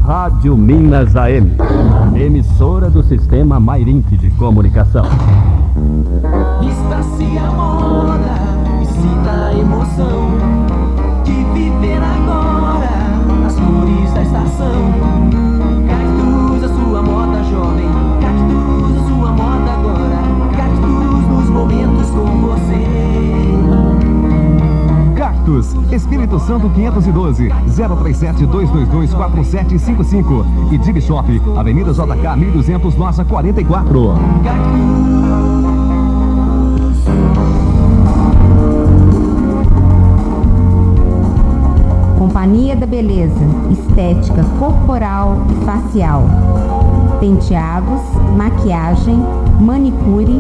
Rádio Minas AM, emissora do Sistema Mairink de Comunicação. Vista-se a moda, excita a emoção de viver agora as cores da estação. Cactus, a sua moda jovem, Cactus, a sua moda agora, Cactus nos momentos com você. Cactus, Espírito Santo 512, 037-222-4755 e Dig Shop, Avenida JK 1200, loja 44. Companhia da Beleza, estética corporal e facial. Penteados, maquiagem, manicure,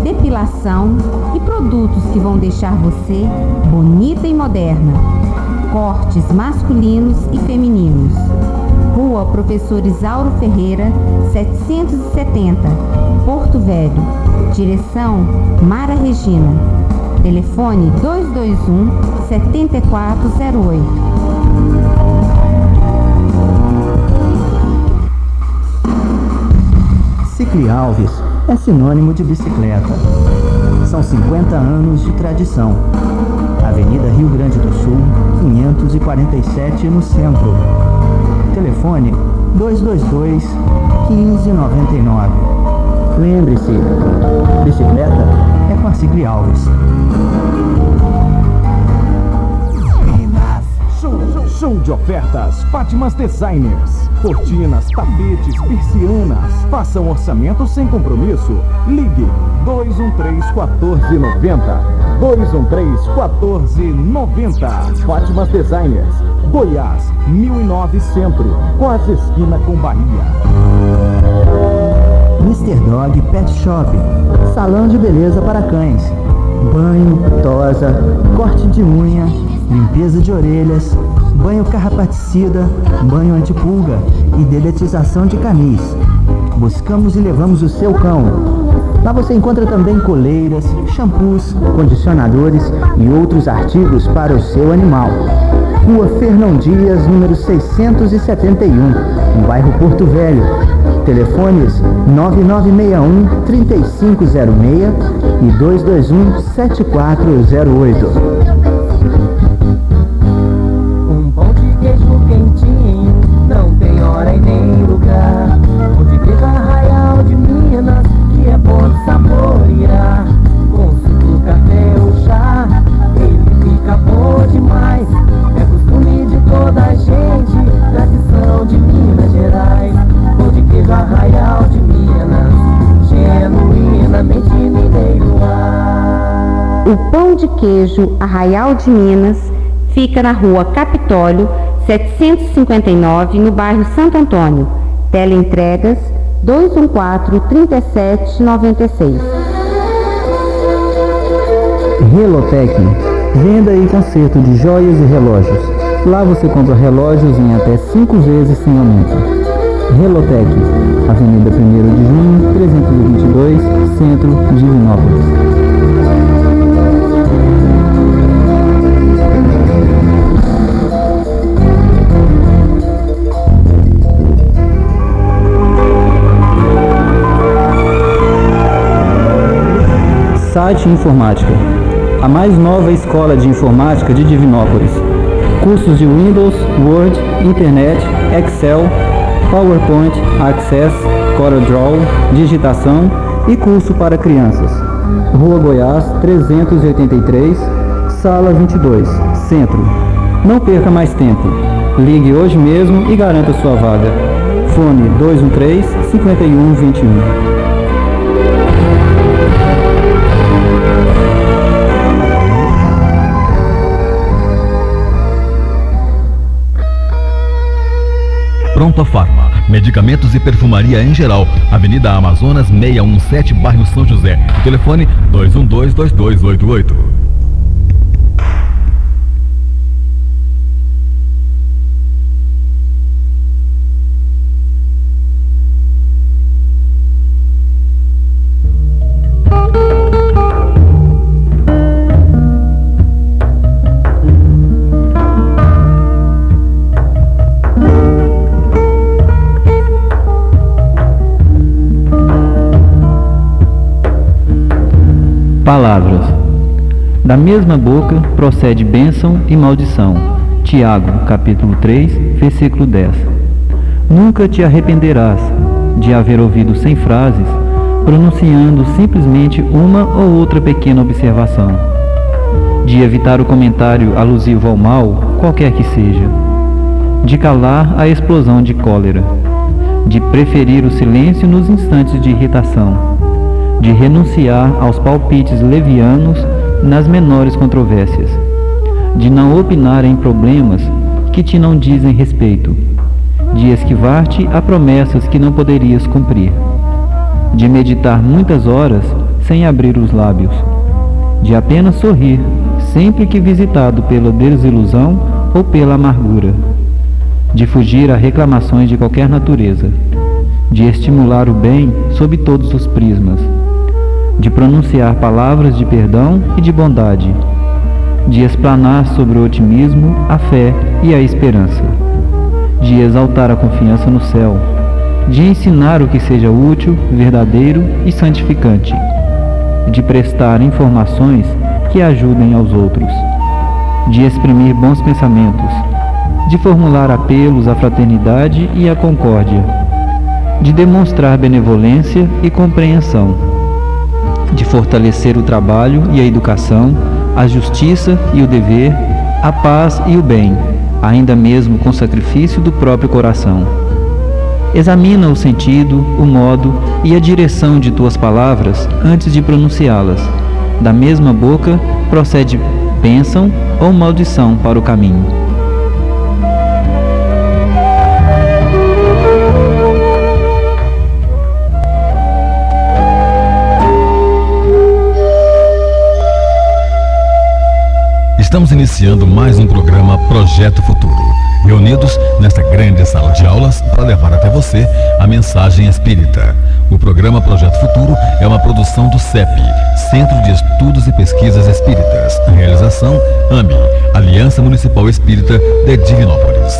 depilação e produtos que vão deixar você bonita e moderna. Cortes masculinos e femininos. Rua Professor Isauro Ferreira, 770, Porto Velho. Direção Mara Regina. Telefone 221-7408. Cicli Alves é sinônimo de bicicleta. São 50 anos de tradição. Avenida Rio Grande do Sul, 547 no centro. Telefone 222-1599. Lembre-se, bicicleta é com a Cicli Alves. Show de ofertas, Fátimas Designers. Cortinas, tapetes, persianas. Faça um orçamento sem compromisso. Ligue 213-1490. 213-1490. Fátimas Designers, Goiás, 1009 Centro, quase esquina com Bahia. Mr. Dog Pet Shop, salão de beleza para cães. Banho, tosa, corte de unha, limpeza de orelhas, banho carrapaticida, banho antipulga e dedetização de canis. Buscamos e levamos o seu cão. Lá você encontra também coleiras, shampoos, condicionadores e outros artigos para o seu animal. Rua Fernão Dias, número 671, no bairro Porto Velho. Telefones 9961-3506 e 221-7408. Quentinho, não tem hora e nem lugar. O de queijo Arraial de Minas, que é bom de saborear. Com suco, café ou chá, ele fica bom demais. É costume de toda a gente, tradição de Minas Gerais. O de queijo Arraial de Minas, genuinamente mineiro. O pão de queijo Arraial de Minas fica na rua Capitólio 759, no bairro Santo Antônio. Teleentregas 214-3796. Relotec, venda e conserto de joias e relógios. Lá você compra relógios em até 5 vezes sem aumento. Relotec, Avenida 1º de Junho, 322, Centro, Divinópolis. Site Informática, a mais nova escola de informática de Divinópolis. Cursos de Windows, Word, Internet, Excel, PowerPoint, Access, CorelDRAW, digitação e curso para crianças. Rua Goiás, 383, Sala 22, Centro. Não perca mais tempo. Ligue hoje mesmo e garanta sua vaga. Fone 213-5121. Pronto Farma, medicamentos e perfumaria em geral. Avenida Amazonas 617, bairro São José. O telefone 212-2288. Palavras. Da mesma boca procede bênção e maldição. Tiago, capítulo 3, versículo 10. Nunca te arrependerás de haver ouvido 100 frases, pronunciando simplesmente uma ou outra pequena observação, de evitar o comentário alusivo ao mal, qualquer que seja, de calar a explosão de cólera, de preferir o silêncio nos instantes de irritação, de renunciar aos palpites levianos nas menores controvérsias, de não opinar em problemas que te não dizem respeito, de esquivar-te a promessas que não poderias cumprir, de meditar muitas horas sem abrir os lábios, de apenas sorrir sempre que visitado pela desilusão ou pela amargura, de fugir a reclamações de qualquer natureza, de estimular o bem sob todos os prismas, de pronunciar palavras de perdão e de bondade, de explanar sobre o otimismo, a fé e a esperança, de exaltar a confiança no céu, de ensinar o que seja útil, verdadeiro e santificante, de prestar informações que ajudem aos outros, de exprimir bons pensamentos, de formular apelos à fraternidade e à concórdia, de demonstrar benevolência e compreensão, de fortalecer o trabalho e a educação, a justiça e o dever, a paz e o bem, ainda mesmo com sacrifício do próprio coração. Examina o sentido, o modo e a direção de tuas palavras antes de pronunciá-las. Da mesma boca procede bênção ou maldição para o caminho. Estamos iniciando mais um programa Projeto Futuro, reunidos nesta grande sala de aulas para levar até você a mensagem espírita. O programa Projeto Futuro é uma produção do CEP, Centro de Estudos e Pesquisas Espíritas. Realização AME, Aliança Municipal Espírita de Divinópolis.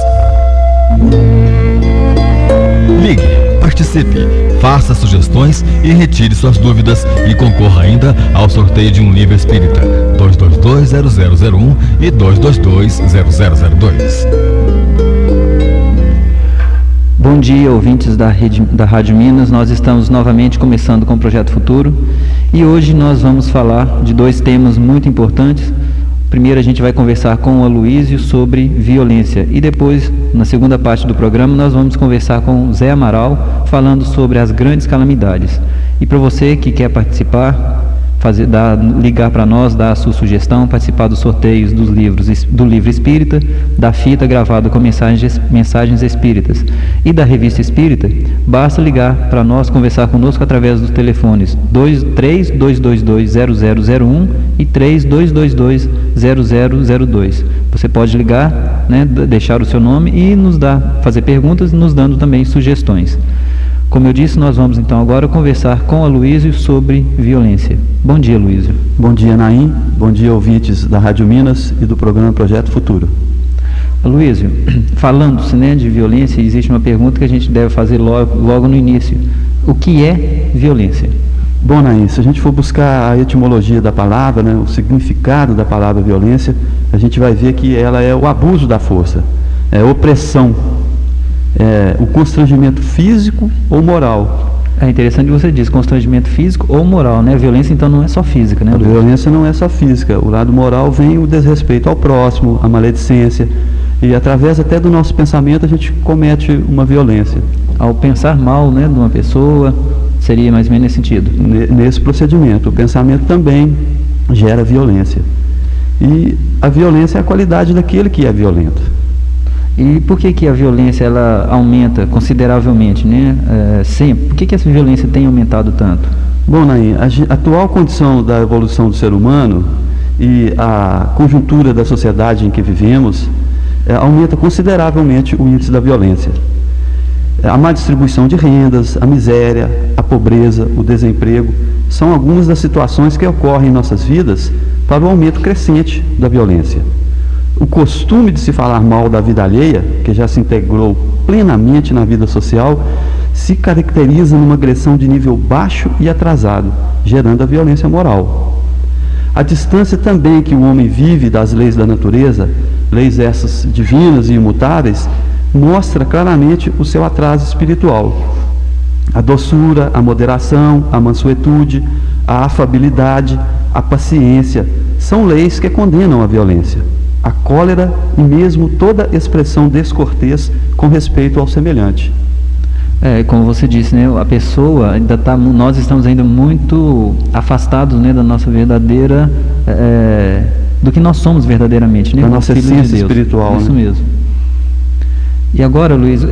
Ligue, participe, faça sugestões e retire suas dúvidas e concorra ainda ao sorteio de um livro espírita 222-0001 e 222-0002. Bom dia, ouvintes da Rádio Minas. Nós estamos novamente começando com o Projeto Futuro e hoje nós vamos falar de dois temas muito importantes. Primeiro a gente vai conversar com o Aloísio sobre violência e depois, na segunda parte do programa, nós vamos conversar com o Zé Amaral falando sobre as grandes calamidades. E para você que quer participar, ligar para nós, dar a sua sugestão, participar dos sorteios do livro espírita, da fita gravada com mensagens espíritas e da revista espírita, basta ligar para nós, conversar conosco através dos telefones 3222-0001 e 3222-0002. Você pode ligar, deixar o seu nome e fazer perguntas, nos dando também sugestões. Como eu disse, nós vamos então agora conversar com o Aloísio sobre violência. Bom dia, Aloísio. Bom dia, Naim. Bom dia, ouvintes da Rádio Minas e do programa Projeto Futuro. Aloísio, falando-se de violência, existe uma pergunta que a gente deve fazer logo no início. O que é violência? Bom, Naim, se a gente for buscar a etimologia da palavra, o significado da palavra violência, a gente vai ver que ela é o abuso da força, é opressão, o constrangimento físico ou moral. É interessante que você diz constrangimento físico ou moral, A violência então não é só física, A violência não é só física. O lado moral vem o desrespeito ao próximo, a maledicência, e através até do nosso pensamento a gente comete uma violência. Ao pensar mal, de uma pessoa, seria mais ou menos nesse sentido? Nesse procedimento, o pensamento também gera violência. E a violência é a qualidade daquele que é violento. E por que a violência ela aumenta consideravelmente, sempre? Por que essa violência tem aumentado tanto? Bom, Naim, a atual condição da evolução do ser humano e a conjuntura da sociedade em que vivemos aumenta consideravelmente o índice da violência. A má distribuição de rendas, a miséria, a pobreza, o desemprego são algumas das situações que ocorrem em nossas vidas para o aumento crescente da violência. O costume de se falar mal da vida alheia, que já se integrou plenamente na vida social, se caracteriza numa agressão de nível baixo e atrasado, gerando a violência moral. A distância também que o homem vive das leis da natureza, leis essas divinas e imutáveis, mostra claramente o seu atraso espiritual. A doçura, a moderação, a mansuetude, a afabilidade, a paciência são leis que condenam a violência, a cólera e mesmo toda expressão descortês com respeito ao semelhante. Como você disse, né, a pessoa ainda nós estamos ainda muito afastados, né, da nossa verdadeira, do que nós somos verdadeiramente, né, da nossa essência espiritual. Isso, né? Mesmo. E agora, Luiz,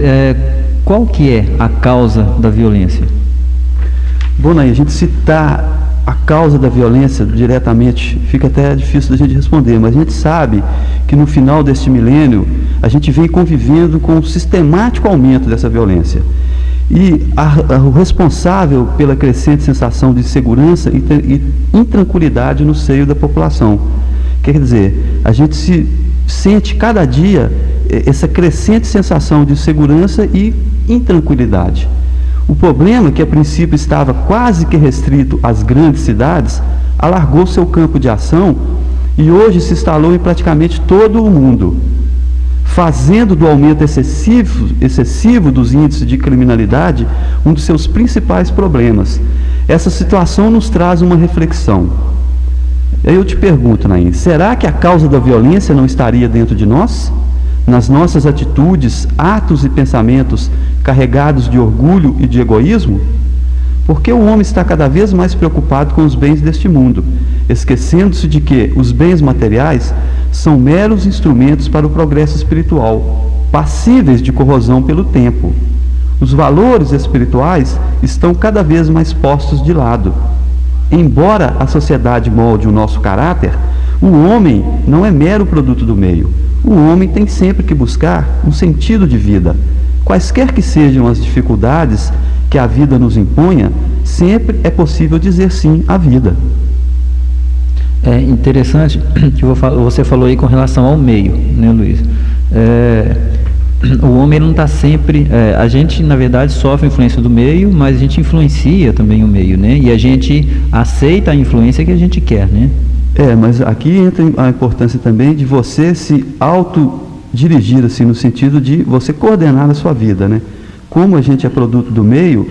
qual que é a causa da violência? Bom, Nair, a gente citar a causa da violência diretamente fica até difícil da gente responder, mas a gente sabe que no final deste milênio a gente vem convivendo com um sistemático aumento dessa violência. E o responsável pela crescente sensação de insegurança e intranquilidade no seio da população. Quer dizer, a gente se sente cada dia essa crescente sensação de insegurança e intranquilidade. O problema, que a princípio estava quase que restrito às grandes cidades, alargou seu campo de ação e hoje se instalou em praticamente todo o mundo, fazendo do aumento excessivo dos índices de criminalidade um dos seus principais problemas. Essa situação nos traz uma reflexão. Aí eu te pergunto, Naim, será que a causa da violência não estaria dentro de nós? Nas nossas atitudes, atos e pensamentos carregados de orgulho e de egoísmo? Porque o homem está cada vez mais preocupado com os bens deste mundo, esquecendo-se de que os bens materiais são meros instrumentos para o progresso espiritual, passíveis de corrosão pelo tempo. Os valores espirituais estão cada vez mais postos de lado. Embora a sociedade molde o nosso caráter, o homem não é mero produto do meio. O homem tem sempre que buscar um sentido de vida. Quaisquer que sejam as dificuldades que a vida nos imponha, sempre é possível dizer sim à vida. É interessante que você falou aí com relação ao meio, né, Luiz? O homem não está sempre... a gente, na verdade, sofre a influência do meio, mas a gente influencia também o meio, né? E a gente aceita a influência que a gente quer, né? Mas aqui entra a importância também de você se autodirigir, assim, no sentido de você coordenar a sua vida, né? Como a gente é produto do meio,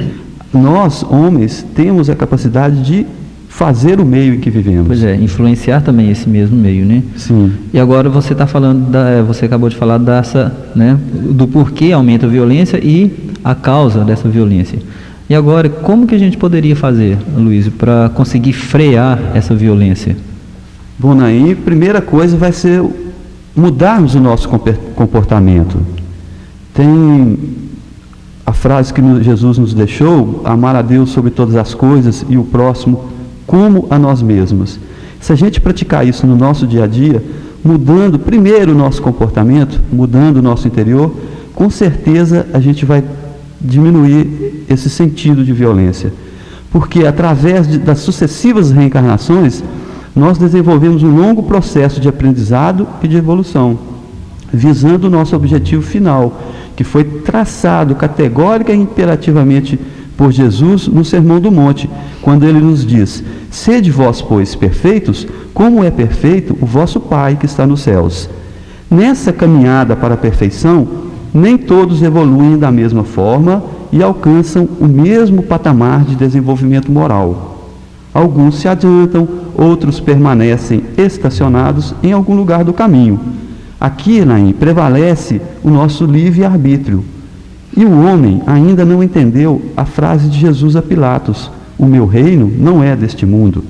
nós, homens, temos a capacidade de fazer o meio em que vivemos. Pois é, influenciar também esse mesmo meio, né? Sim. E agora você está falando, você acabou de falar dessa, né, do porquê aumenta a violência e a causa dessa violência. E agora, como que a gente poderia fazer, Luiz, para conseguir frear essa violência? Bom, aí, primeira coisa vai ser mudarmos o nosso comportamento. Tem a frase que Jesus nos deixou: amar a Deus sobre todas as coisas e o próximo como a nós mesmos. Se a gente praticar isso no nosso dia a dia, mudando primeiro o nosso comportamento, mudando o nosso interior, com certeza a gente vai diminuir esse sentido de violência. Porque através das sucessivas reencarnações, nós desenvolvemos um longo processo de aprendizado e de evolução, visando o nosso objetivo final, que foi traçado categórica e imperativamente por Jesus no Sermão do Monte, quando ele nos diz: sede vós, pois, perfeitos, como é perfeito o vosso Pai que está nos céus. Nessa caminhada para a perfeição, nem todos evoluem da mesma forma e alcançam o mesmo patamar de desenvolvimento moral. Alguns se adiantam, outros permanecem estacionados em algum lugar do caminho. Aqui, Naim, prevalece o nosso livre-arbítrio. E o homem ainda não entendeu a frase de Jesus a Pilatos: o meu reino não é deste mundo.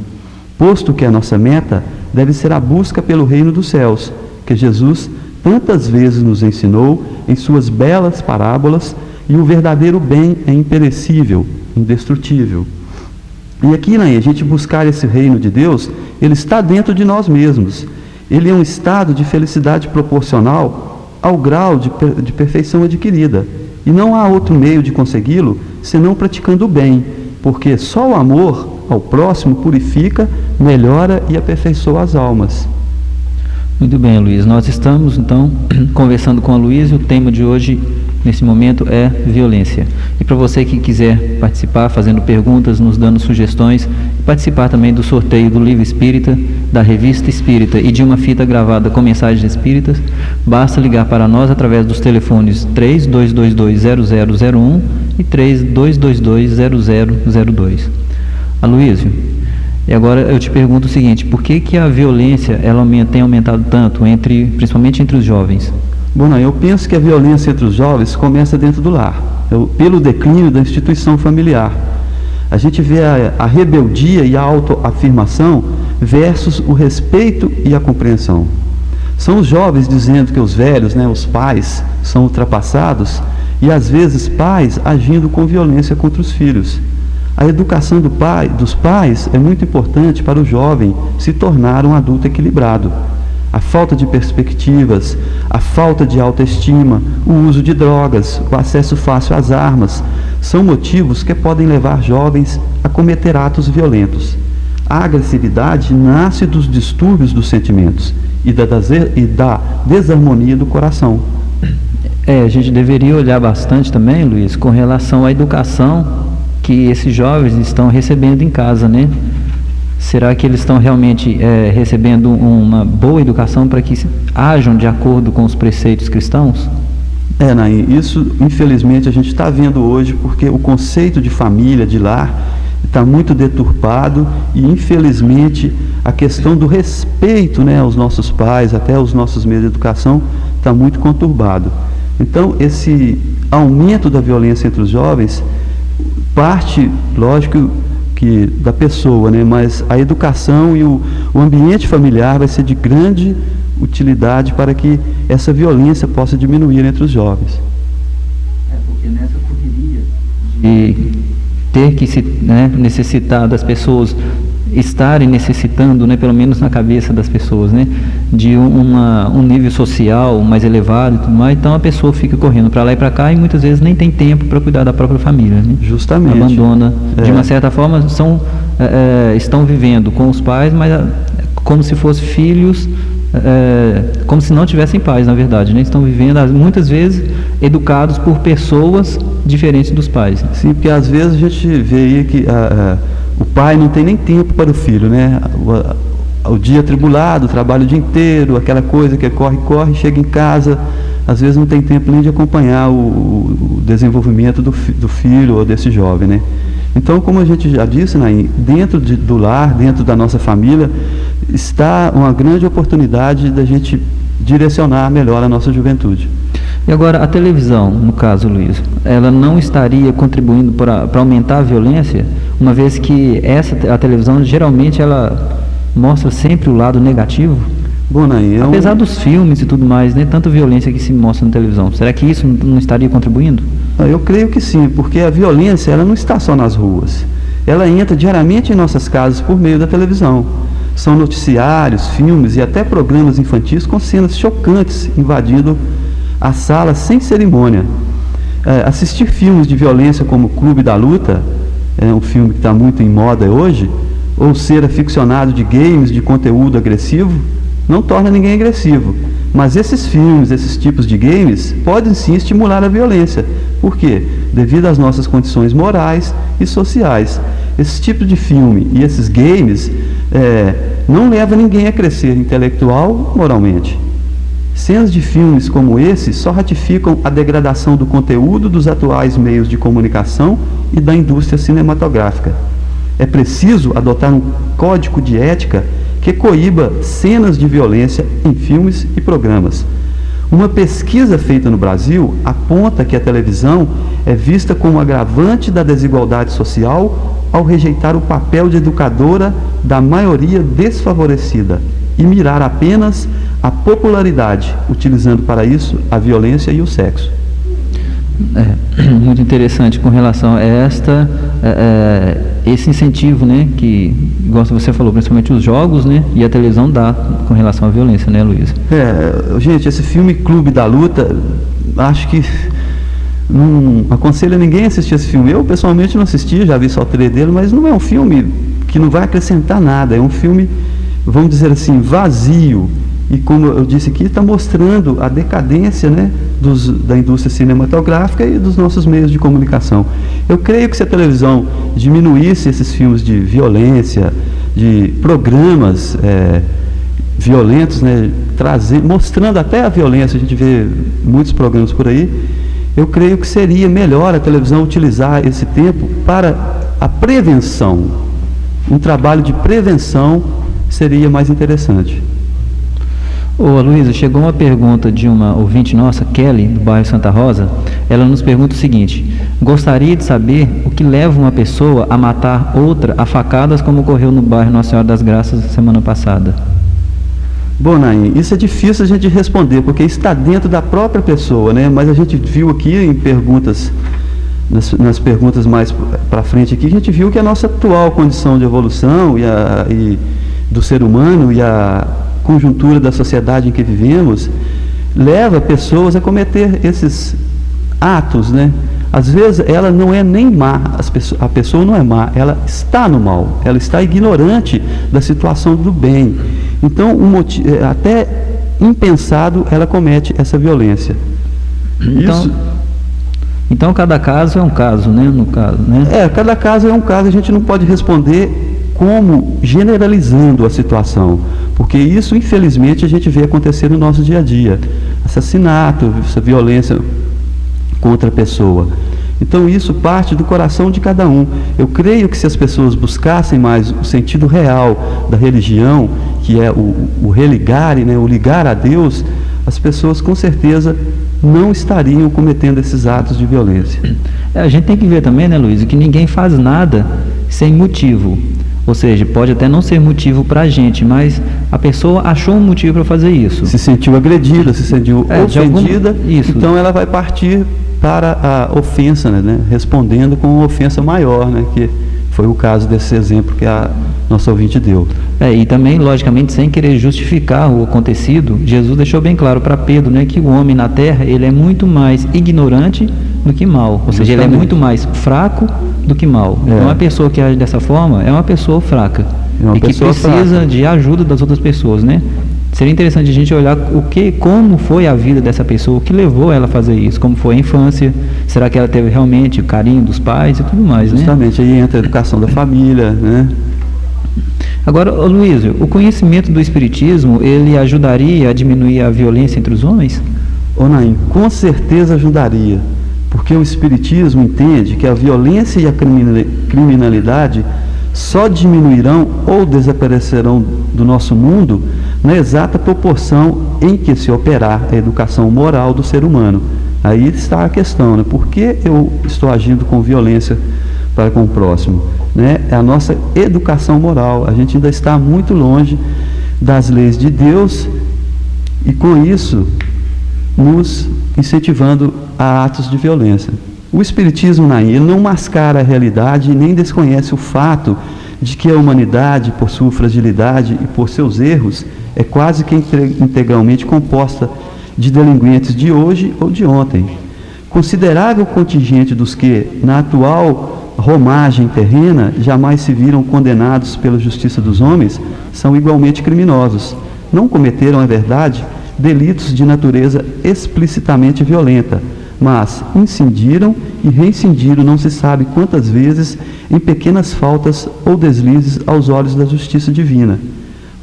Posto que a nossa meta deve ser a busca pelo reino dos céus, que Jesus tantas vezes nos ensinou em suas belas parábolas, e o verdadeiro bem é imperecível, indestrutível. E aqui, Naim, a gente buscar esse reino de Deus, ele está dentro de nós mesmos. Ele é um estado de felicidade proporcional ao grau de perfeição adquirida. E não há outro meio de consegui-lo senão praticando o bem, porque só o amor ao próximo purifica, melhora e aperfeiçoa as almas. Muito bem, Luiz. Nós estamos, então, conversando com a Luiz, e o tema de hoje nesse momento é violência. E para você que quiser participar, fazendo perguntas, nos dando sugestões, participar também do sorteio do livro espírita, da revista espírita e de uma fita gravada com mensagens espíritas, basta ligar para nós através dos telefones 3222-0001 e 3222-0002. Aloísio, e agora eu te pergunto o seguinte: por que a violência tem aumentado tanto, principalmente entre os jovens? Bom, eu penso que a violência entre os jovens começa dentro do lar, pelo declínio da instituição familiar. A gente vê a rebeldia e a autoafirmação versus o respeito e a compreensão. São os jovens dizendo que os velhos, os pais, são ultrapassados, e às vezes pais agindo com violência contra os filhos. A educação dos pais é muito importante para o jovem se tornar um adulto equilibrado. A falta de perspectivas, a falta de autoestima, o uso de drogas, o acesso fácil às armas, são motivos que podem levar jovens a cometer atos violentos. A agressividade nasce dos distúrbios dos sentimentos e da desarmonia do coração. A gente deveria olhar bastante também, Luiz, com relação à educação que esses jovens estão recebendo em casa, né? Será que eles estão realmente recebendo uma boa educação para que ajam de acordo com os preceitos cristãos? Naim, isso infelizmente a gente está vendo hoje, porque o conceito de família, de lar, está muito deturpado, e infelizmente a questão do respeito aos nossos pais, até aos nossos meios de educação, está muito conturbado. Então esse aumento da violência entre os jovens parte, lógico, que da pessoa, mas a educação e o ambiente familiar vai ser de grande utilidade para que essa violência possa diminuir entre os jovens. Porque nessa correria de ter que se necessitar das pessoas estarem necessitando, pelo menos na cabeça das pessoas, de um nível social mais elevado e tudo mais, então a pessoa fica correndo para lá e para cá e muitas vezes nem tem tempo para cuidar da própria família, Justamente. Abandona. De uma certa forma estão vivendo com os pais, mas como se fossem filhos, como se não tivessem pais, na verdade, Estão vivendo muitas vezes educados por pessoas diferentes dos pais. Sim, porque às vezes a gente vê aí que o pai não tem nem tempo para o filho, O dia atribulado, trabalha o dia inteiro, aquela coisa que corre, chega em casa, às vezes não tem tempo nem de acompanhar o desenvolvimento do filho ou desse jovem, Então, como a gente já disse, dentro do lar, dentro da nossa família, está uma grande oportunidade da gente direcionar melhor a nossa juventude. E agora, a televisão, no caso, Luiz, ela não estaria contribuindo para aumentar a violência, uma vez que a televisão, geralmente, ela mostra sempre o lado negativo? Bom, apesar dos filmes e tudo mais, tanta violência que se mostra na televisão, será que isso não estaria contribuindo? Eu creio que sim, porque a violência ela não está só nas ruas, ela entra diariamente em nossas casas por meio da televisão. São noticiários, filmes e até programas infantis com cenas chocantes invadindo a sala sem cerimônia. Assistir filmes de violência como Clube da Luta, um filme que está muito em moda hoje, ou ser aficionado de games de conteúdo agressivo, não torna ninguém agressivo. Mas esses filmes, esses tipos de games, podem sim estimular a violência. Por quê? Devido às nossas condições morais e sociais. Esse tipo de filme e esses games não levam ninguém a crescer intelectual, moralmente. Cenas de filmes como esse só ratificam a degradação do conteúdo dos atuais meios de comunicação e da indústria cinematográfica. É preciso adotar um código de ética que coíba cenas de violência em filmes e programas. Uma pesquisa feita no Brasil aponta que a televisão é vista como agravante da desigualdade social ao rejeitar o papel de educadora da maioria desfavorecida e mirar apenas a popularidade, utilizando para isso a violência e o sexo. Muito interessante com relação a esse incentivo, que, igual você falou, principalmente os jogos, e a televisão dá com relação à violência, Luiz? Gente, esse filme Clube da Luta, acho que não aconselho a ninguém a assistir esse filme. Eu, pessoalmente, não assisti, já vi só o trailer dele, mas não é um filme que não vai acrescentar nada, é um filme, vamos dizer assim, vazio. E como eu disse aqui, está mostrando a decadência da indústria cinematográfica e dos nossos meios de comunicação. Eu creio que se a televisão diminuísse esses filmes de violência, de programas violentos, né, mostrando até a violência, a gente vê muitos programas por aí, eu creio que seria melhor a televisão utilizar esse tempo para a prevenção. Um trabalho de prevenção seria mais interessante. Ô Luísa, chegou uma pergunta de uma ouvinte nossa, Kelly, do bairro Santa Rosa. Ela nos pergunta o seguinte: gostaria de saber o que leva uma pessoa a matar outra a facadas, como ocorreu no bairro Nossa Senhora das Graças semana passada? Bom, Naim, isso é difícil a gente responder, porque está dentro da própria pessoa, né? Mas a gente viu aqui em perguntas, nas perguntas mais para frente aqui, a gente viu que a nossa atual condição de evolução e do ser humano e a conjuntura da sociedade em que vivemos leva pessoas a cometer esses atos, né? Às vezes ela não é nem má, a pessoa não é má, ela está no mal, ela está ignorante da situação do bem. Então, até impensado, ela comete essa violência. Então cada caso é um caso, né? No caso, né? Cada caso é um caso, a gente não pode responder como generalizando a situação, porque isso, infelizmente, a gente vê acontecer no nosso dia a dia. Assassinato, essa violência contra a pessoa. Então isso parte do coração de cada um. Eu creio que se as pessoas buscassem mais o sentido real da religião, que é o religarem, né, o ligar a Deus, as pessoas com certeza não estariam cometendo esses atos de violência. A gente tem que ver também, né, Luiz, que ninguém faz nada sem motivo. Ou seja, pode até não ser motivo para a gente, mas a pessoa achou um motivo para fazer isso. Se sentiu agredida, se sentiu ofendida, então ela vai partir para a ofensa, né? Respondendo com uma ofensa maior, né? Que foi o caso desse exemplo que a nossa ouvinte deu. E também, logicamente, sem querer justificar o acontecido, Jesus deixou bem claro para Pedro, né, que o homem na terra, ele é muito mais ignorante do que mal. Ou seja, ele é muito mais fraco do que mal. Então, uma pessoa que age dessa forma é uma pessoa fraca. E que precisa de ajuda das outras pessoas, né? Seria interessante a gente olhar como foi a vida dessa pessoa, o que levou ela a fazer isso, como foi a infância, será que ela teve realmente o carinho dos pais e tudo mais, Justamente, aí entra a educação da família, né? Agora, Luísio, o conhecimento do Espiritismo, ele ajudaria a diminuir a violência entre os homens? Naim, com certeza ajudaria, porque o Espiritismo entende que a violência e a criminalidade só diminuirão ou desaparecerão do nosso mundo na exata proporção em que se operar a educação moral do ser humano. Aí está a questão, né? Por que eu estou agindo com violência para com o próximo? Né? É a nossa educação moral. A gente ainda está muito longe das leis de Deus e, com isso, nos incentivando a atos de violência. O Espiritismo, Naim, não mascara a realidade e nem desconhece o fato de que a humanidade, por sua fragilidade e por seus erros, é quase que integralmente composta de delinquentes de hoje ou de ontem. Considerável contingente dos que, na atual romagem terrena, jamais se viram condenados pela justiça dos homens, são igualmente criminosos. Não cometeram, é verdade, delitos de natureza explicitamente violenta, mas incindiram e reincindiram não se sabe quantas vezes em pequenas faltas ou deslizes aos olhos da justiça divina.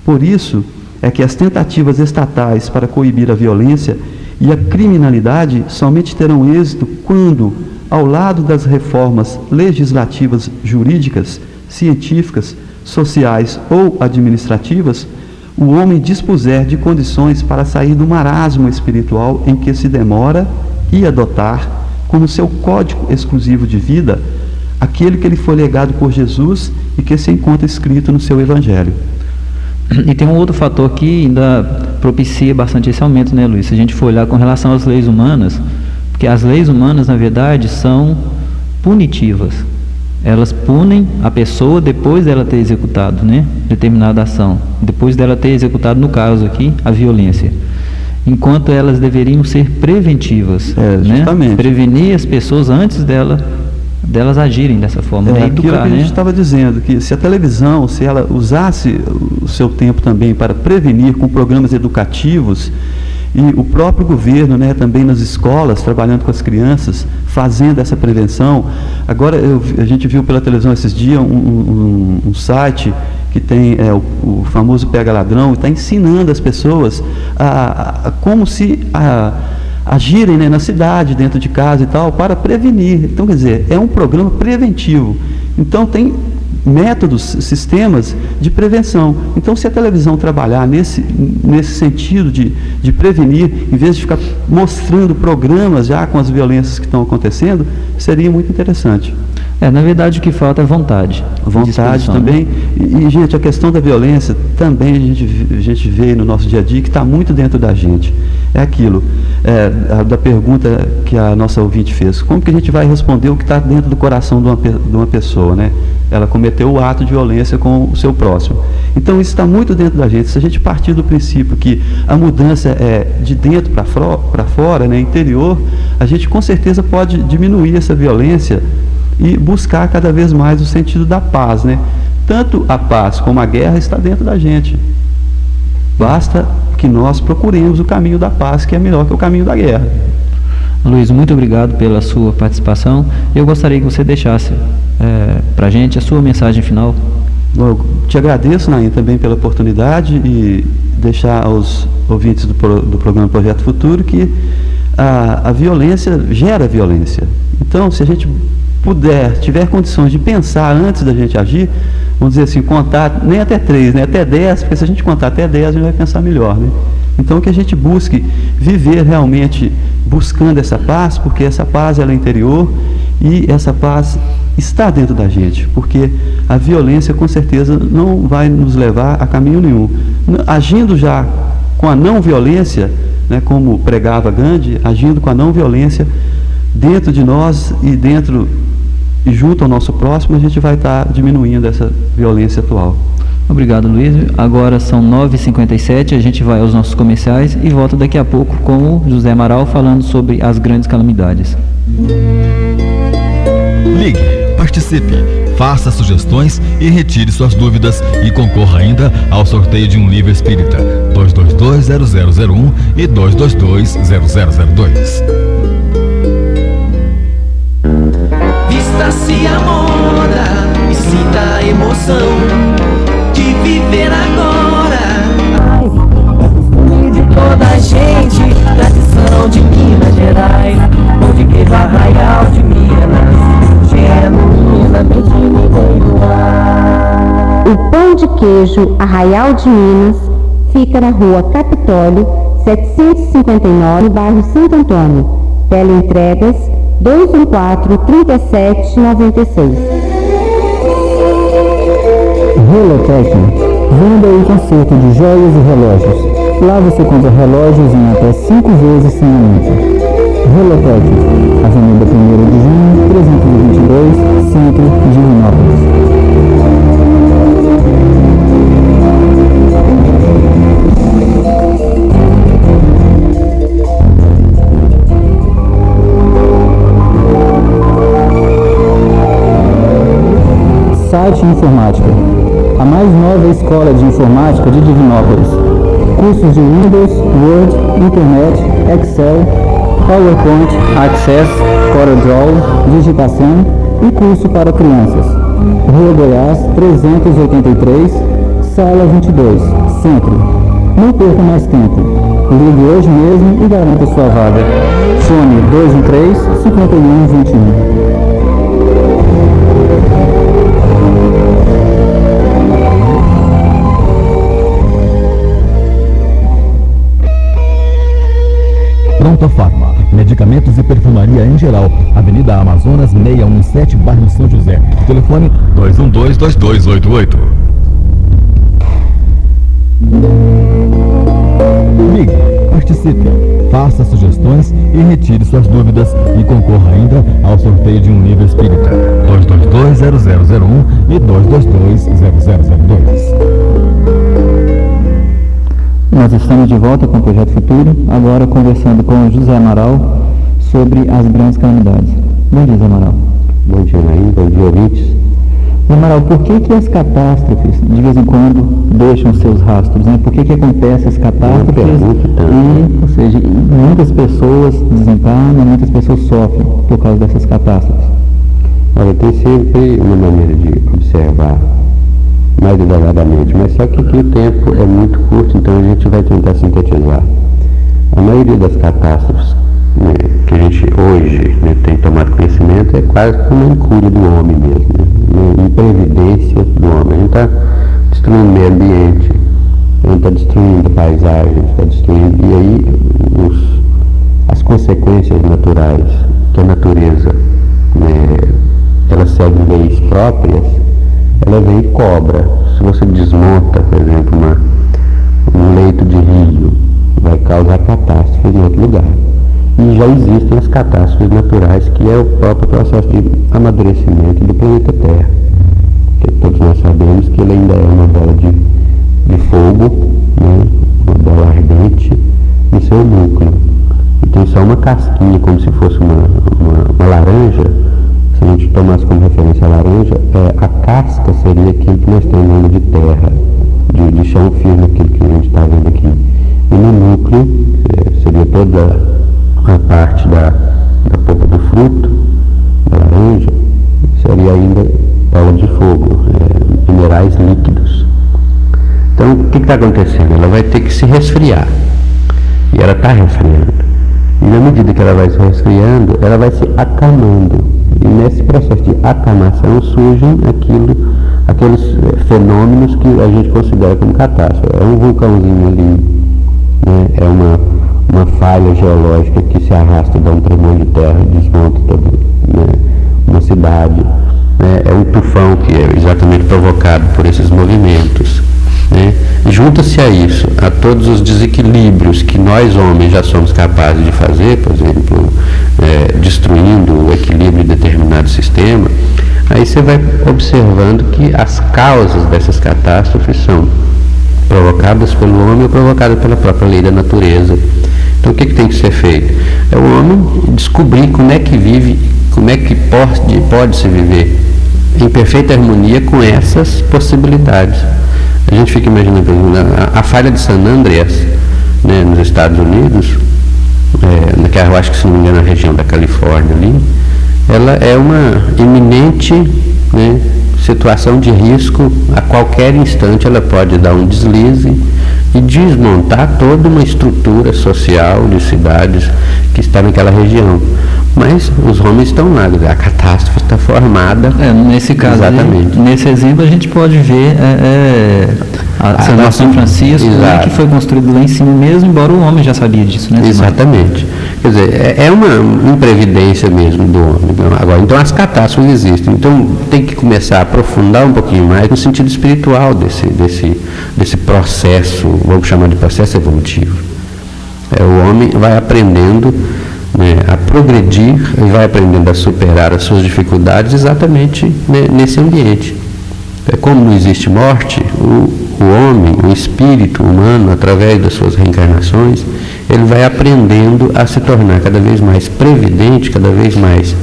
Por isso é que as tentativas estatais para coibir a violência e a criminalidade somente terão êxito quando, ao lado das reformas legislativas, jurídicas, científicas, sociais ou administrativas, o homem dispuser de condições para sair do marasmo espiritual em que se demora e adotar como seu código exclusivo de vida aquele que lhe foi legado por Jesus e que se encontra escrito no seu Evangelho. E tem um outro fator que ainda propicia bastante esse aumento, né, Luiz? Se a gente for olhar com relação às leis humanas, porque as leis humanas, na verdade, são punitivas. Elas punem a pessoa depois dela ter executado, né, determinada ação, depois dela ter executado, no caso aqui, a violência. Enquanto elas deveriam ser preventivas, né? Prevenir as pessoas antes delas agirem dessa forma, né? Aquilo que a gente estava dizendo, que se a televisão, se ela usasse o seu tempo também para prevenir com programas educativos E o próprio governo, né, também nas escolas, trabalhando com as crianças, fazendo essa prevenção. Agora, a gente viu pela televisão esses dias um site que tem o famoso Pega Ladrão, e está ensinando as pessoas como se agirem, né, na cidade, dentro de casa e tal, para prevenir. Então, quer dizer, é um programa preventivo. Então, tem métodos, sistemas de prevenção. Então, se a televisão trabalhar nesse sentido de prevenir, em vez de ficar mostrando programas já com as violências que estão acontecendo, seria muito interessante. Na verdade, o que falta é vontade. Vontade também. E, gente, a questão da violência também a gente vê no nosso dia a dia que está muito dentro da gente. É aquilo, da pergunta que a nossa ouvinte fez. Como que a gente vai responder o que está dentro do coração de uma pessoa, né? Ela cometeu o ato de violência com o seu próximo. Então, isso está muito dentro da gente. Se a gente partir do princípio que a mudança é de dentro para fora, né, interior, a gente com certeza pode diminuir essa violência e buscar cada vez mais o sentido da paz, né? Tanto a paz como a guerra está dentro da gente. Basta que nós procuremos o caminho da paz, que é melhor que o caminho da guerra. Luiz, muito obrigado pela sua participação. Eu gostaria que você deixasse para a gente a sua mensagem final. Eu te agradeço, Naim, também pela oportunidade e deixar aos ouvintes do programa Projeto Futuro que a violência gera violência. Então, se a gente tiver condições de pensar antes da gente agir, vamos dizer assim, contar nem até 3, né, até 10, porque se a gente contar até 10, a gente vai pensar melhor, né? Então, que a gente busque viver realmente buscando essa paz, porque essa paz ela é interior e essa paz está dentro da gente, porque a violência com certeza não vai nos levar a caminho nenhum. Agindo já com a não violência, né, como pregava Gandhi, agindo com a não violência dentro de nós e junto ao nosso próximo, a gente vai estar diminuindo essa violência atual. Obrigado, Luiz. Agora são 9h57, a gente vai aos nossos comerciais e volta daqui a pouco com o José Amaral falando sobre as grandes calamidades. Ligue, participe, faça sugestões e retire suas dúvidas e concorra ainda ao sorteio de um livro espírita 222-0001 e 222-0002. Vista-se a moda e sinta a emoção de viver agora. É costume de toda a gente, tradição de Minas Gerais, pão de queijo Arraial de Minas, genuinamente ninguém no ar. O pão de queijo Arraial de Minas fica na rua Capitólio, 759, no bairro Santo Antônio. Teleentregas 214-3796. Relotec, venda e conserto de joias e relógios. Lá você compra relógios em até 5 vezes sem aumento. Relotec, Avenida 1º de Junho, 322, Centro de Divinópolis. Site Informática, a mais nova escola de informática de Divinópolis. Cursos de Windows, Word, Internet, Excel, PowerPoint, Access, CorelDRAW, digitação e curso para crianças. Rua Goiás, 383, Sala 22, Centro. Não perca mais tempo. Ligue hoje mesmo e garanta sua vaga. Fone 213-5121. Pronto Farma, medicamentos e perfumaria em geral. Avenida Amazonas 617, bairro São José. Telefone 212-2288. Ligue, participe, faça sugestões e retire suas dúvidas e concorra ainda ao sorteio de um livro espírita 222-0001 e 222-0002. Nós estamos de volta com o Projeto Futuro, agora conversando com o José Amaral sobre as grandes calamidades. Bom dia, José Amaral. Bom dia, Naim. Bom dia, ouvintes. Amaral, por que as catástrofes, de vez em quando, deixam seus rastros, né? Por que acontecem as catástrofes e, ou seja, muitas pessoas desencarnam, muitas pessoas sofrem por causa dessas catástrofes? Olha, tem sempre uma maneira de observar mais detalhadamente, mas só que aqui o tempo é muito curto, então a gente vai tentar sintetizar. A maioria das catástrofes, né, que a gente hoje, né, tem tomado conhecimento é quase como uma incúria do homem mesmo, né, imprevidência do homem. A gente está destruindo o meio ambiente, a gente está destruindo paisagens, está destruindo, e aí as consequências naturais que a natureza, né, ela segue leis próprias, ela vem e cobra. Se você desmonta, por exemplo, um leito de rio, vai causar catástrofes em outro lugar. E já existem as catástrofes naturais, que é o próprio processo de amadurecimento do planeta Terra. Que todos nós sabemos que ele ainda é uma bola de fogo, né, uma bola ardente no seu núcleo. E tem só uma casquinha, como se fosse uma laranja. Se a gente tomasse como referência a laranja, a casca seria aquilo que nós estamos vendo de terra, de chão firme, aquilo que a gente está vendo aqui. E no núcleo seria toda a parte da polpa do fruto, da laranja, seria ainda bola de fogo, minerais líquidos. Então, o que está acontecendo? Ela vai ter que se resfriar. E ela está resfriando. E na medida que ela vai se resfriando, ela vai se acalmando. E nesse processo de acalmação surgem aqueles fenômenos que a gente considera como catástrofe. É um vulcãozinho ali, né? É uma falha geológica que se arrasta, dá um tremor de terra e desmonta toda, né, uma cidade. Né? É um tufão que é exatamente provocado por esses movimentos. Né? Junta-se a isso, a todos os desequilíbrios que nós homens já somos capazes de fazer, por exemplo, destruindo o equilíbrio de determinado sistema, aí você vai observando que as causas dessas catástrofes são provocadas pelo homem ou provocadas pela própria lei da natureza. Então o que tem que ser feito? É o homem descobrir como é que vive, como é que pode se viver em perfeita harmonia com essas possibilidades. A gente fica imaginando, por exemplo, a falha de San Andreas, né, nos Estados Unidos, naquela, eu acho que, se não me engano, na região da Califórnia ali, ela é uma iminente, né, situação de risco. A qualquer instante ela pode dar um deslize e desmontar toda uma estrutura social de cidades que está naquela região. Mas os homens estão lá, a catástrofe está formada. Nesse caso, exatamente. Nesse exemplo, a gente pode ver a cidade de São Francisco, né, que foi construída lá em cima mesmo, embora o homem já sabia disso, né? Exatamente. Quer dizer, é uma imprevidência mesmo do homem. Agora, então as catástrofes existem. Então tem que começar a aprofundar um pouquinho mais no sentido espiritual desse processo, vamos chamar de processo evolutivo. O homem vai aprendendo, né, a progredir e vai aprendendo a superar as suas dificuldades exatamente, né, nesse ambiente. Como não existe morte, o homem, o espírito humano, através das suas reencarnações, ele vai aprendendo a se tornar cada vez mais previdente, cada vez mais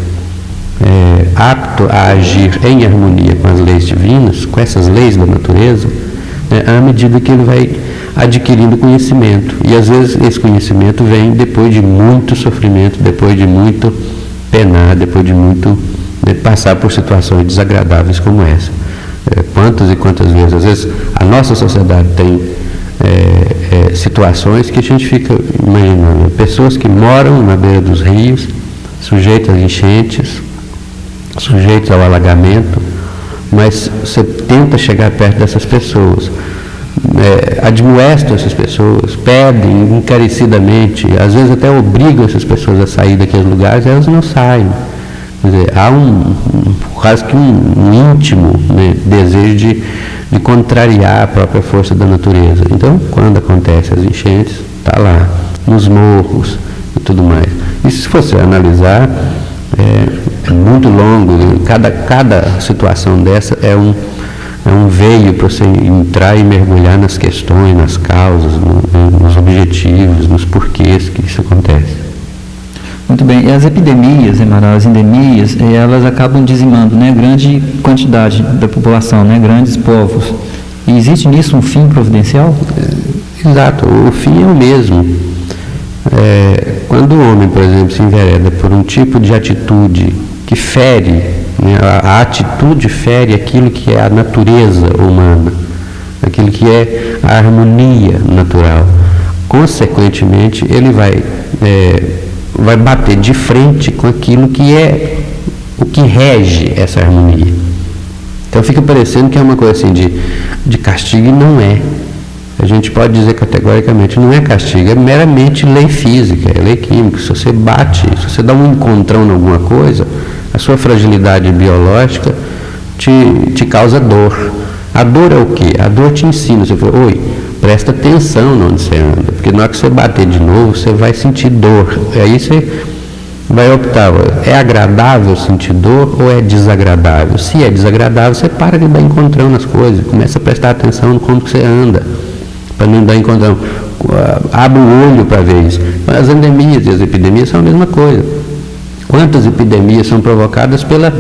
apto a agir em harmonia com as leis divinas, com essas leis da natureza, né, à medida que ele vai adquirindo conhecimento. E às vezes esse conhecimento vem depois de muito sofrimento, depois de muito penar, depois de muito, né, passar por situações desagradáveis como essa. Quantas e quantas vezes, às vezes a nossa sociedade tem situações que a gente fica imaginando, pessoas que moram na beira dos rios, sujeitas a enchentes, sujeitos ao alagamento, mas você tenta chegar perto dessas pessoas, admoestam essas pessoas, pedem encarecidamente, às vezes até obrigam essas pessoas a sair daqueles lugares, e elas não saem. Quer dizer, há quase que um íntimo, né, desejo de contrariar a própria força da natureza. Então, quando acontecem as enchentes, está lá, nos morros e tudo mais. E se você analisar, é muito longo, né? Cada situação dessa é um veio para você entrar e mergulhar nas questões, nas causas, nos objetivos, nos porquês que isso acontece. Muito bem. E as epidemias, Emaral, as endemias, elas acabam dizimando, né, grande quantidade da população, né, grandes povos. E existe nisso um fim providencial? Exato, o fim é o mesmo. Quando o homem, por exemplo, se envereda por um tipo de atitude que fere, né, a atitude fere aquilo que é a natureza humana, aquilo que é a harmonia natural. Consequentemente, ele vai bater de frente com aquilo que é o que rege essa harmonia. Então fica parecendo que é uma coisa assim de castigo, e não é. A gente pode dizer categoricamente, não é castigo, é meramente lei física, é lei química. Se você bate, se você dá um encontrão em alguma coisa, a sua fragilidade biológica te causa dor. A dor é o quê? A dor te ensina, você fala, oi, presta atenção onde você anda, porque na hora que você bater de novo, você vai sentir dor. E aí você vai optar, é agradável sentir dor ou é desagradável? Se é desagradável, você para de dar encontrão nas coisas, começa a prestar atenção no como que você anda, para não dar encontrão. Abre o olho para ver isso. As endemias e as epidemias são a mesma coisa. Quantas epidemias são provocadas pela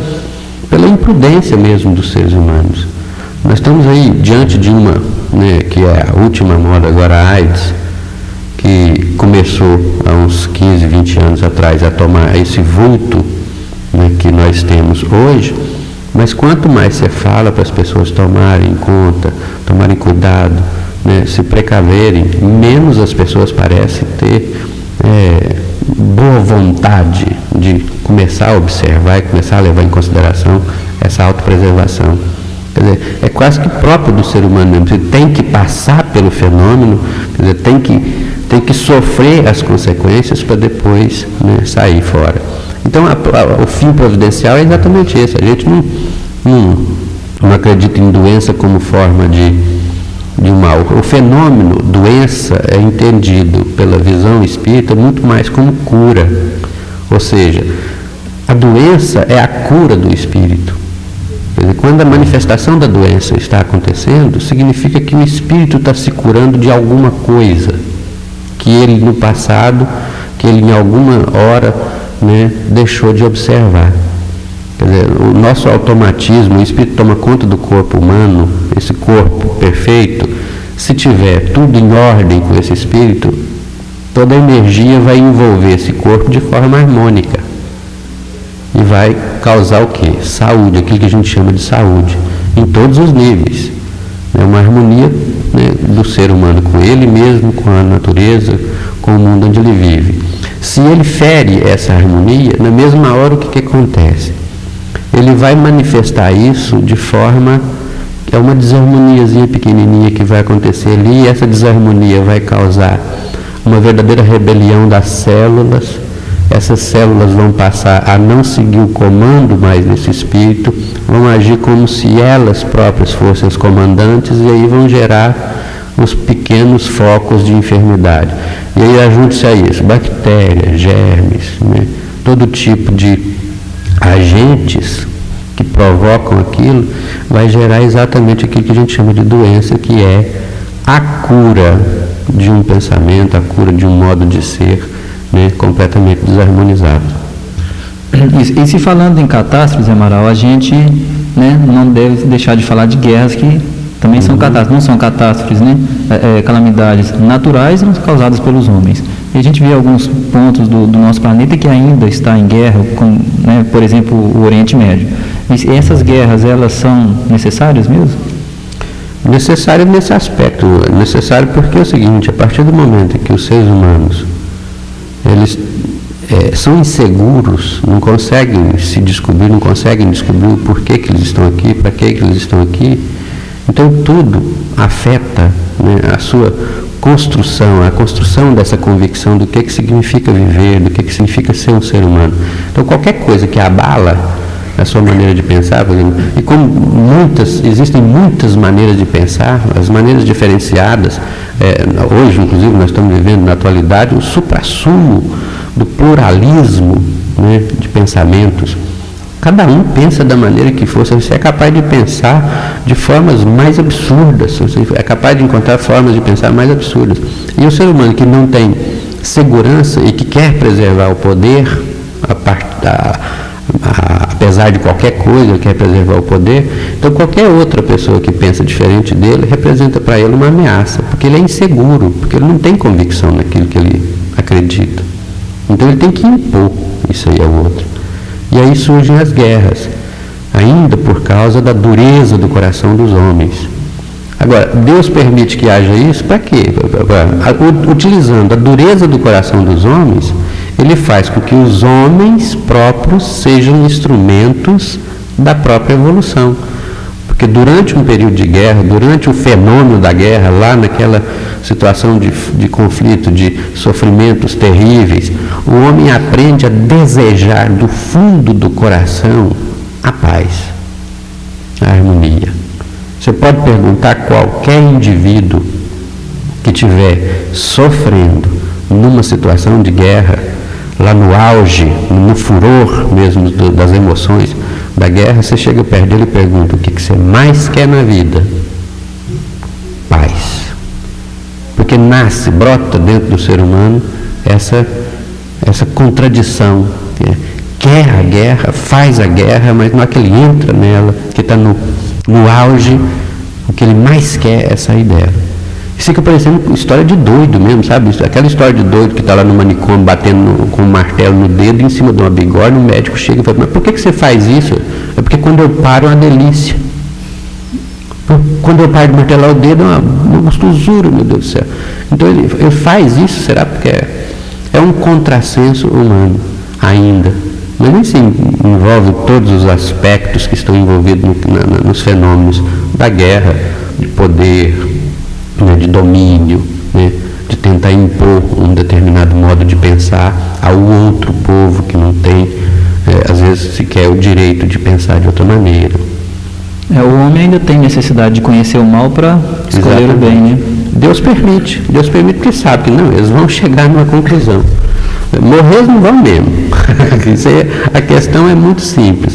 imprudência mesmo dos seres humanos? Nós estamos aí diante de uma, né, que é a última moda agora, a AIDS, que começou há uns 15, 20 anos atrás a tomar esse vulto, né, que nós temos hoje, mas quanto mais você fala para as pessoas tomarem conta, tomarem cuidado, né, se precaverem, menos as pessoas parecem ter boa vontade de começar a observar e começar a levar em consideração essa autopreservação. Quer dizer, é quase que próprio do ser humano mesmo. Você tem que passar pelo fenômeno, quer dizer, tem que sofrer as consequências para depois, né, sair fora. Então, o fim providencial é exatamente esse. A gente não acredita em doença como forma de mal. O fenômeno doença é entendido pela visão espírita muito mais como cura. Ou seja, a doença é a cura do espírito. Quer dizer, quando a manifestação da doença está acontecendo, significa que o espírito está se curando de alguma coisa que ele no passado, que ele em alguma hora, né, deixou de observar. Quer dizer, o nosso automatismo, o espírito toma conta do corpo humano, esse corpo perfeito, se tiver tudo em ordem com esse espírito, toda a energia vai envolver esse corpo de forma harmônica. E vai causar o quê? Saúde, aquilo que a gente chama de saúde, em todos os níveis. É uma harmonia, né, do ser humano com ele mesmo, com a natureza, com o mundo onde ele vive. Se ele fere essa harmonia, na mesma hora o que acontece? Ele vai manifestar isso de forma... É uma desarmoniazinha pequenininha que vai acontecer ali, e essa desarmonia vai causar uma verdadeira rebelião das células. Essas células vão passar a não seguir o comando mais desse espírito, vão agir como se elas próprias fossem os comandantes, e aí vão gerar os pequenos focos de enfermidade. E aí ajunte-se a isso, bactérias, germes, né, todo tipo de agentes que provocam aquilo, vai gerar exatamente aquilo que a gente chama de doença, que é a cura de um pensamento, a cura de um modo de ser, né, completamente desarmonizado. E se falando em catástrofes, Amaral, a gente, né, não deve deixar de falar de guerras que também são catástrofes, não são catástrofes, né, calamidades naturais causadas pelos homens. E a gente vê alguns pontos do nosso planeta que ainda está em guerra, como, né, por exemplo, o Oriente Médio. E essas guerras, elas são necessárias mesmo? Necessário nesse aspecto, necessário porque é o seguinte, a partir do momento em que os seres humanos eles são inseguros, não conseguem se descobrir, não conseguem descobrir o porquê que eles estão aqui, para que eles estão aqui, então tudo afeta, né, a sua construção, a construção dessa convicção do que significa viver, do que significa ser um ser humano. Então qualquer coisa que abala a sua maneira de pensar, por exemplo, e como existem muitas maneiras de pensar, as maneiras diferenciadas, hoje inclusive nós estamos vivendo na atualidade o suprassumo do pluralismo, né, de pensamentos. Cada um pensa da maneira que for, você é capaz de pensar de formas mais absurdas, você é capaz de encontrar formas de pensar mais absurdas. E o ser humano que não tem segurança e que quer preservar o poder, apesar de qualquer coisa, quer preservar o poder, então qualquer outra pessoa que pensa diferente dele representa para ele uma ameaça, porque ele é inseguro, porque ele não tem convicção naquilo que ele acredita. Então ele tem que impor isso aí ao outro. E aí surgem as guerras, ainda por causa da dureza do coração dos homens. Agora, Deus permite que haja isso para quê? Utilizando a dureza do coração dos homens, Ele faz com que os homens próprios sejam instrumentos da própria evolução. Porque durante um período de guerra, durante o fenômeno da guerra, lá naquela situação de conflito, de sofrimentos terríveis, o homem aprende a desejar do fundo do coração a paz, a harmonia. Você pode perguntar a qualquer indivíduo que estiver sofrendo numa situação de guerra, lá no auge, no furor mesmo das emoções da guerra, você chega perto dele e pergunta: o que você mais quer na vida? Paz. Porque nasce, brota dentro do ser humano essa contradição. Quer a guerra, faz a guerra, mas não é que ele entra nela, que está no auge, o que ele mais quer é sair dela. Isso fica parecendo história de doido mesmo, sabe? Aquela história de doido que está lá no manicômio batendo com um martelo no dedo em cima de uma bigorna, o médico chega e fala: mas por que você faz isso? É porque quando eu paro é uma delícia. Quando eu paro de martelar o dedo é uma gostosura, meu Deus do céu. Então ele faz isso, será? Porque é um contrassenso humano ainda. Mas nem se envolve todos os aspectos que estão envolvidos nos fenômenos da guerra, de poder, né, de domínio, né, de tentar impor um determinado modo de pensar ao outro povo que não tem, às vezes, sequer o direito de pensar de outra maneira. O homem ainda tem necessidade de conhecer o mal para escolher o bem, né? Deus permite porque sabe que não, eles vão chegar numa conclusão. Morrer eles não vão mesmo. A questão é muito simples.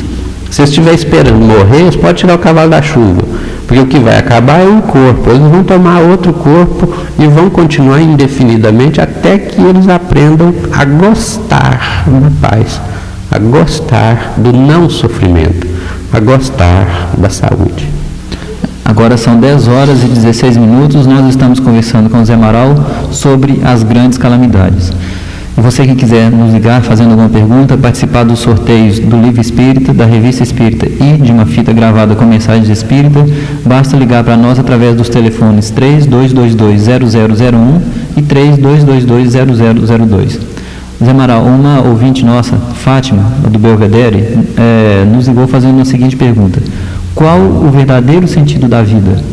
Se eles estiver esperando morrer, eles podem tirar o cavalo da chuva, porque o que vai acabar é um corpo. Eles vão tomar outro corpo e vão continuar indefinidamente até que eles aprendam a gostar da paz, a gostar do não sofrimento, a gostar da saúde. Agora são 10 horas e 16 minutos, nós estamos conversando com o Zé Amaral sobre as grandes calamidades. E você que quiser nos ligar fazendo alguma pergunta, participar dos sorteios do Livro Espírita, da Revista Espírita e de uma fita gravada com mensagens espírita, basta ligar para nós através dos telefones 3222-0001 e 3222-0002. Zé Amaral, uma ouvinte nossa, Fátima, do Belvedere, nos ligou fazendo a seguinte pergunta: qual o verdadeiro sentido da vida?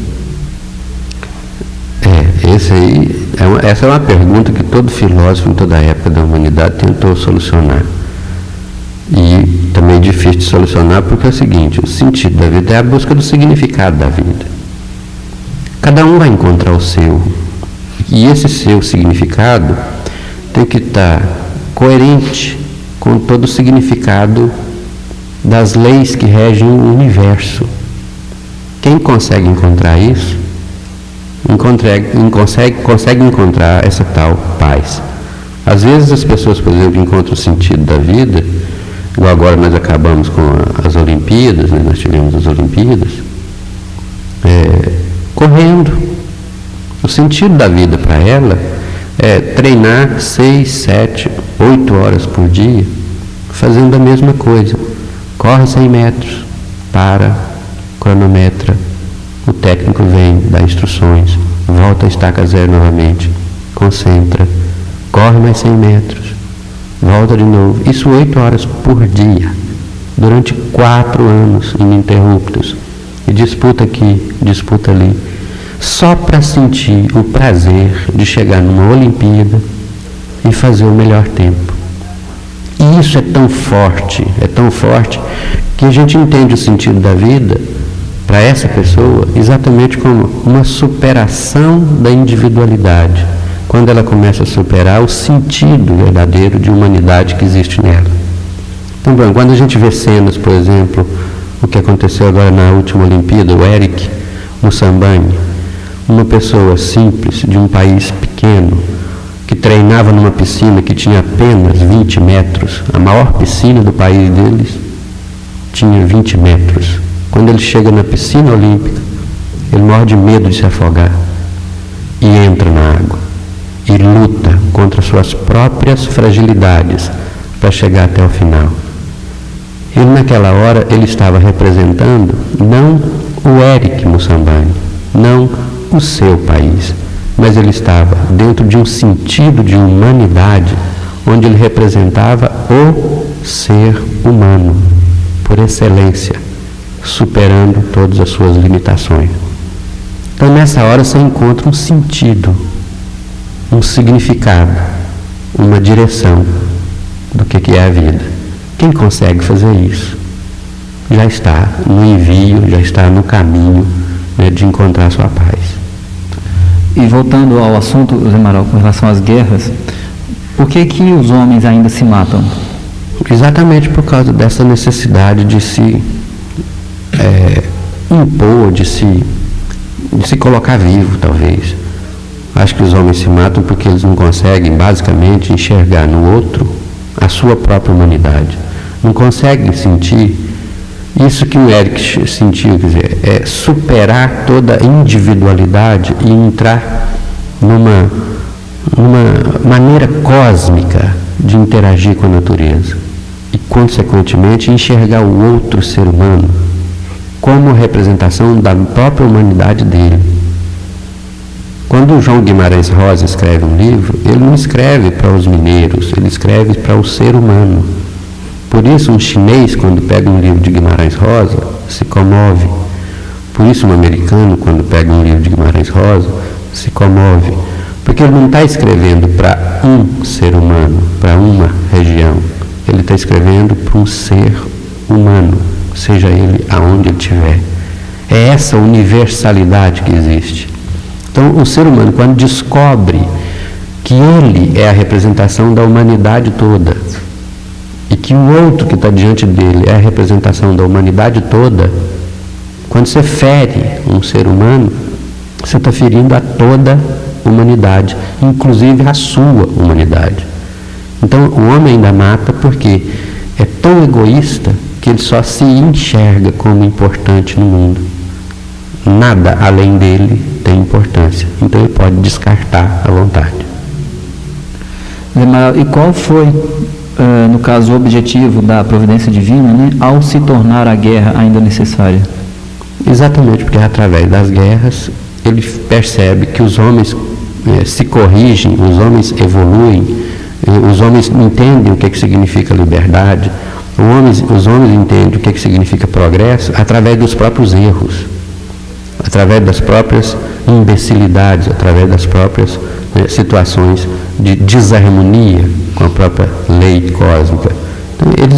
Essa é uma pergunta que todo filósofo em toda a época da humanidade tentou solucionar. E também é difícil de solucionar porque é o seguinte: o sentido da vida é a busca do significado da vida. Cada um vai encontrar o seu. E esse seu significado tem que estar coerente com todo o significado das leis que regem o universo. Quem consegue encontrar isso, consegue encontrar essa tal paz. Às vezes as pessoas, por exemplo, encontram o sentido da vida, igual agora nós acabamos com as Olimpíadas, né? Nós tivemos as Olimpíadas, correndo. O sentido da vida para ela é treinar 6, 7, 8 horas por dia, fazendo a mesma coisa. Corre 100 metros, para, cronometra, o técnico vem, dá instruções, volta a estaca zero novamente, concentra, corre mais 100 metros, volta de novo. Isso 8 horas por dia, durante 4 anos ininterruptos. E disputa aqui, disputa ali, só para sentir o prazer de chegar numa Olimpíada e fazer o melhor tempo. E isso é tão forte que a gente entende o sentido da vida para essa pessoa exatamente como uma superação da individualidade, quando ela começa a superar o sentido verdadeiro de humanidade que existe nela. Então, quando a gente vê cenas, por exemplo, o que aconteceu agora na última Olimpíada, o Eric Mussambani, uma pessoa simples de um país pequeno, que que treinava numa piscina que tinha apenas 20 metros, a maior piscina do país deles tinha 20 metros. Quando ele chega na piscina olímpica, ele morre de medo de se afogar e entra na água e luta contra suas próprias fragilidades para chegar até o final. Ele, naquela hora, ele estava representando não o Eric Mussambani, não o seu país, mas ele estava dentro de um sentido de humanidade, onde ele representava o ser humano, por excelência, superando todas as suas limitações. Então, nessa hora, você encontra um sentido, um significado, uma direção do que é a vida. Quem consegue fazer isso já está no envio, já está no caminho, né, de encontrar sua paz. E voltando ao assunto, Zé Amaral, com relação às guerras, por que os homens ainda se matam? Exatamente por causa dessa necessidade de se impor, de se colocar vivo, talvez. Acho que os homens se matam porque eles não conseguem, basicamente, enxergar no outro a sua própria humanidade. Não conseguem sentir isso que o Eric sentiu, quer dizer, superar toda a individualidade e entrar numa maneira cósmica de interagir com a natureza e, consequentemente, enxergar o outro ser humano como representação da própria humanidade dele. Quando o João Guimarães Rosa escreve um livro, ele não escreve para os mineiros, ele escreve para o ser humano. Por isso, um chinês, quando pega um livro de Guimarães Rosa, se comove. Por isso, um americano, quando pega um livro de Guimarães Rosa, se comove. Porque ele não está escrevendo para um ser humano, para uma região. Ele está escrevendo para um ser humano, seja ele aonde ele estiver. É essa universalidade que existe. Então, o ser humano, quando descobre que ele é a representação da humanidade toda e que o outro que está diante dele é a representação da humanidade toda, quando você fere um ser humano, você está ferindo a toda a humanidade, inclusive a sua humanidade. Então, o homem ainda mata porque é tão egoísta que ele só se enxerga como importante no mundo. Nada além dele tem importância. Então ele pode descartar à vontade. E qual foi, no caso, o objetivo da providência divina, né, ao se tornar a guerra ainda necessária? Exatamente, porque através das guerras ele percebe que os homens se corrigem, os homens evoluem, os homens entendem o que significa liberdade, os homens entendem o que significa progresso através dos próprios erros, através das próprias imbecilidades, através das próprias situações de desarmonia com a própria lei cósmica. Então, ele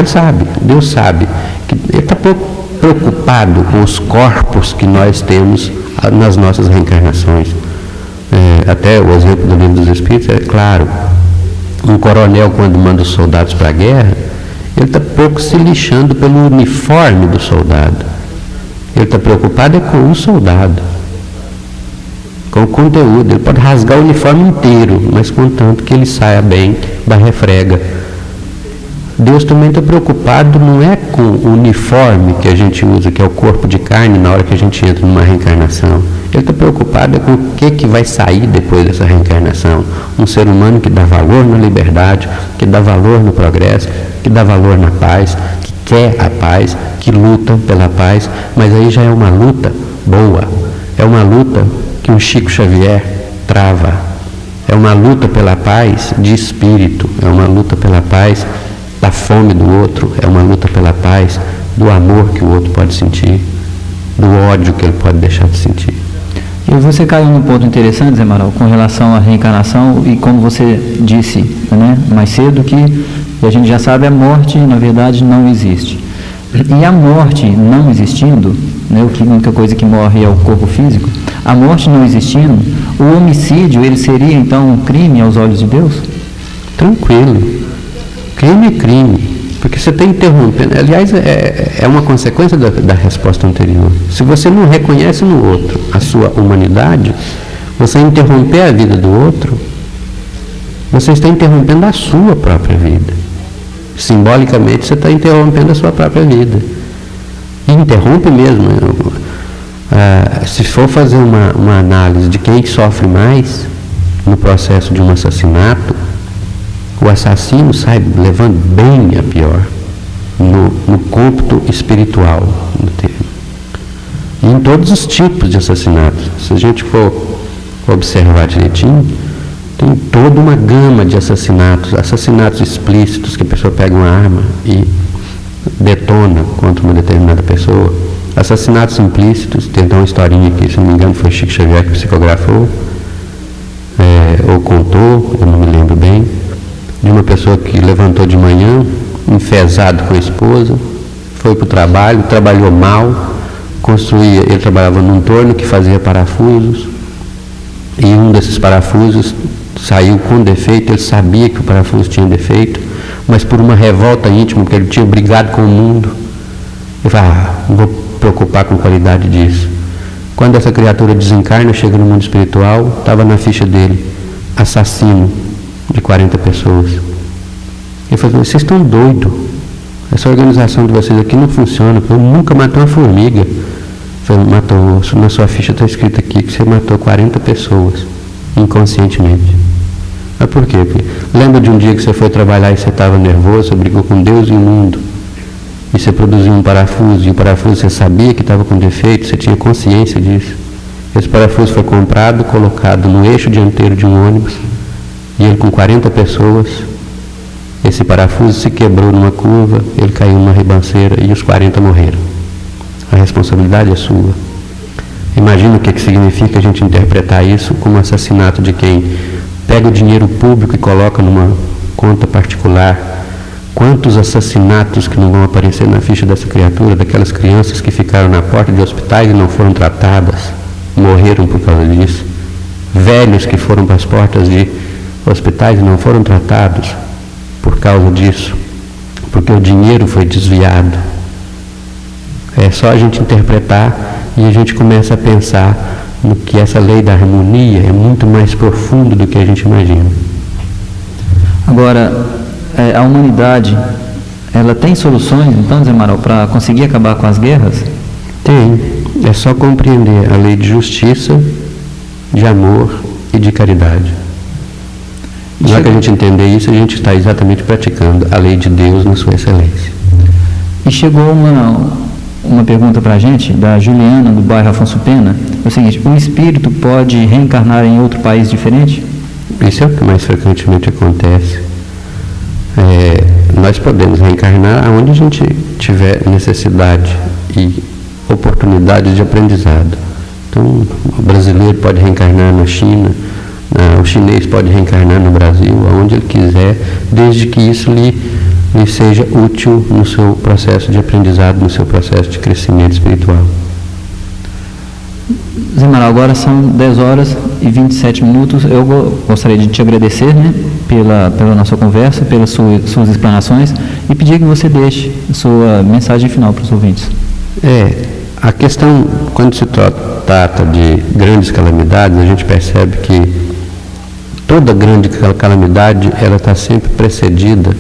sabe, Deus sabe, que ele está pouco preocupado com os corpos que nós temos nas nossas reencarnações. Até o exemplo do Livro dos Espíritos é claro. Um coronel, quando manda os soldados para a guerra, ele está pouco se lixando pelo uniforme do soldado. Ele está preocupado com o soldado, com o conteúdo. Ele pode rasgar o uniforme inteiro, mas contanto que ele saia bem da refrega. Deus também está preocupado não é com o uniforme que a gente usa, que é o corpo de carne, na hora que a gente entra numa reencarnação. Ele está preocupado com o que vai sair depois dessa reencarnação. Um ser humano que dá valor na liberdade, que dá valor no progresso, que dá valor na paz, que quer a paz, que luta pela paz, mas aí já é uma luta boa. É uma luta que o Chico Xavier trava. É uma luta pela paz de espírito, é uma luta pela paz da fome do outro, é uma luta pela paz do amor que o outro pode sentir, do ódio que ele pode deixar de sentir. E você caiu num ponto interessante, Zé Amaral, com relação à reencarnação e como você disse, né, mais cedo, que a gente já sabe, a morte na verdade não existe. E a morte não existindo, né, a única coisa que morre é o corpo físico, a morte não existindo, o homicídio ele seria então um crime aos olhos de Deus? Tranquilo. Crime é crime, porque você está interrompendo. Aliás, é uma consequência da resposta anterior. Se você não reconhece no outro a sua humanidade, você interromper a vida do outro você está interrompendo a sua própria vida. Simbolicamente, você está interrompendo a sua própria vida. E interrompe mesmo. Se for fazer uma análise de quem sofre mais no processo de um assassinato, o assassino sai levando bem a pior no cômputo espiritual do termo. E em todos os tipos de assassinatos. Se a gente for observar direitinho, tem toda uma gama de assassinatos explícitos, que a pessoa pega uma arma e detona contra uma determinada pessoa. Assassinatos implícitos, tem uma historinha que, se não me engano, foi Chico Xavier que psicografou, ou contou, eu não me lembro bem, de uma pessoa que levantou de manhã, enfesado com a esposa, foi para o trabalho, trabalhou mal, ele trabalhava num torno que fazia parafusos, e um desses parafusos saiu com defeito. Ele sabia que o parafuso tinha defeito, mas por uma revolta íntima, porque ele tinha brigado com o mundo, ele falou, não vou preocupar com a qualidade disso. Quando essa criatura desencarna, chega no mundo espiritual, estava na ficha dele, assassino de 40 pessoas. Ele falou, vocês estão doidos, essa organização de vocês aqui não funciona, eu nunca matei uma formiga. Ele falou, matou, na sua ficha está escrito aqui que você matou 40 pessoas, inconscientemente. Mas por quê? Porque lembra de um dia que você foi trabalhar e você estava nervoso, você brigou com Deus e o mundo, e você produziu um parafuso, e o parafuso você sabia que estava com defeito, você tinha consciência disso. Esse parafuso foi comprado, colocado no eixo dianteiro de um ônibus, e ele com 40 pessoas, esse parafuso se quebrou numa curva, ele caiu numa ribanceira e os 40 morreram. A responsabilidade é sua. Imagina o que significa a gente interpretar isso como assassinato de quem pega o dinheiro público e coloca numa conta particular. Quantos assassinatos que não vão aparecer na ficha dessa criatura, daquelas crianças que ficaram na porta de hospitais e não foram tratadas, morreram por causa disso. Velhos que foram para as portas de hospitais e não foram tratados por causa disso, porque o dinheiro foi desviado. É só a gente interpretar e a gente começa a pensar no que essa lei da harmonia é muito mais profundo do que a gente imagina. Agora, a humanidade, ela tem soluções, então, Zé Amaral, para conseguir acabar com as guerras? Tem. É só compreender a lei de justiça, de amor e de caridade. Na hora que a gente entender isso, a gente está exatamente praticando a lei de Deus na sua excelência. E chegou uma pergunta para a gente, da Juliana, do bairro Afonso Pena. É o seguinte, um espírito pode reencarnar em outro país diferente? Isso é o que mais frequentemente acontece. Nós podemos reencarnar onde a gente tiver necessidade e oportunidade de aprendizado. Então, o brasileiro pode reencarnar na China, o chinês pode reencarnar no Brasil, aonde ele quiser, desde que isso lhe seja útil no seu processo de aprendizado, no seu processo de crescimento espiritual. Zé Amaral, agora são 10 horas e 27 minutos. Eu gostaria de te agradecer, pela nossa conversa, pelas suas explanações, e pedir que você deixe a sua mensagem final para os ouvintes. A questão, quando se trata de grandes calamidades, a gente percebe que toda grande calamidade, ela está sempre precedida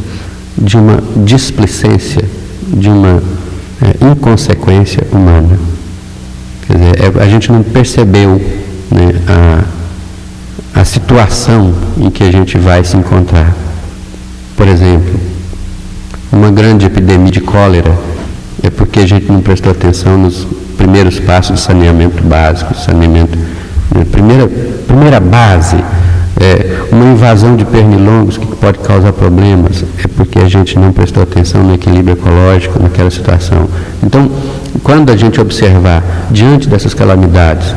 de uma displicência, de uma inconsequência humana. Quer dizer, a gente não percebeu, a situação em que a gente vai se encontrar. Por exemplo, uma grande epidemia de cólera é porque a gente não prestou atenção nos primeiros passos de saneamento básico, primeira base. Uma invasão de pernilongos que pode causar problemas é porque a gente não prestou atenção no equilíbrio ecológico naquela situação. Então, quando a gente observar diante dessas calamidades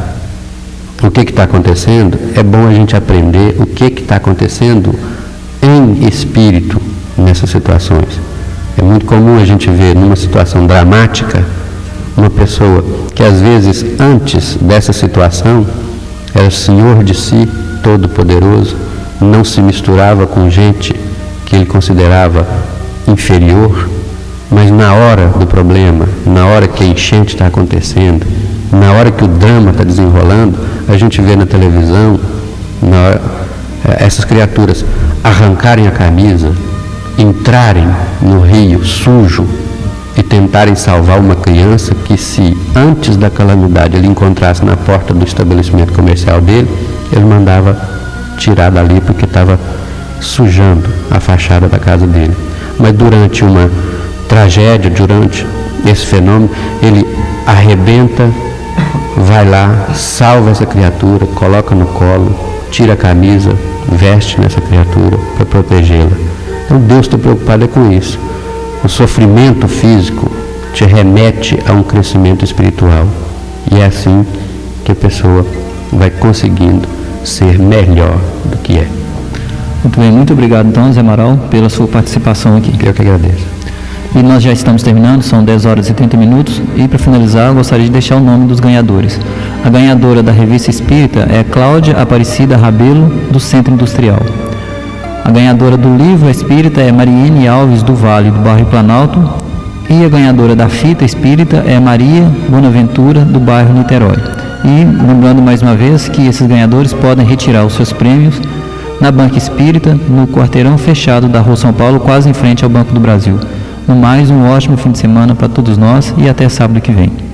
o que está acontecendo, é bom a gente aprender o que está acontecendo em espírito nessas situações. É muito comum a gente ver numa situação dramática uma pessoa que às vezes antes dessa situação era senhor de si, todo-poderoso, não se misturava com gente que ele considerava inferior, mas na hora do problema, na hora que a enchente está acontecendo, na hora que o drama está desenrolando, a gente vê na televisão essas criaturas arrancarem a camisa, entrarem no rio sujo e tentarem salvar uma criança que, se antes da calamidade ele encontrasse na porta do estabelecimento comercial dele, ele mandava tirar dali porque estava sujando a fachada da casa dele. Mas durante uma tragédia, durante esse fenômeno, ele arrebenta, vai lá, salva essa criatura, coloca no colo, tira a camisa, veste nessa criatura para protegê-la. Então Deus está preocupado com isso. O sofrimento físico te remete a um crescimento espiritual. E é assim que a pessoa vai conseguindo ser melhor do que é. Muito bem, muito obrigado então, Zé Amaral, pela sua participação aqui. Eu que agradeço. E nós já estamos terminando, são 10 horas e 30 minutos, e para finalizar eu gostaria de deixar o nome dos ganhadores. A ganhadora da Revista Espírita é Cláudia Aparecida Rabelo, do Centro Industrial. A ganhadora do livro espírita é Mariene Alves do Vale, do bairro Planalto. E a ganhadora da fita espírita é Maria Bonaventura, do bairro Niterói. E lembrando mais uma vez que esses ganhadores podem retirar os seus prêmios na Banca Espírita, no quarteirão fechado da Rua São Paulo, quase em frente ao Banco do Brasil. No mais, um ótimo fim de semana para todos nós e até sábado que vem.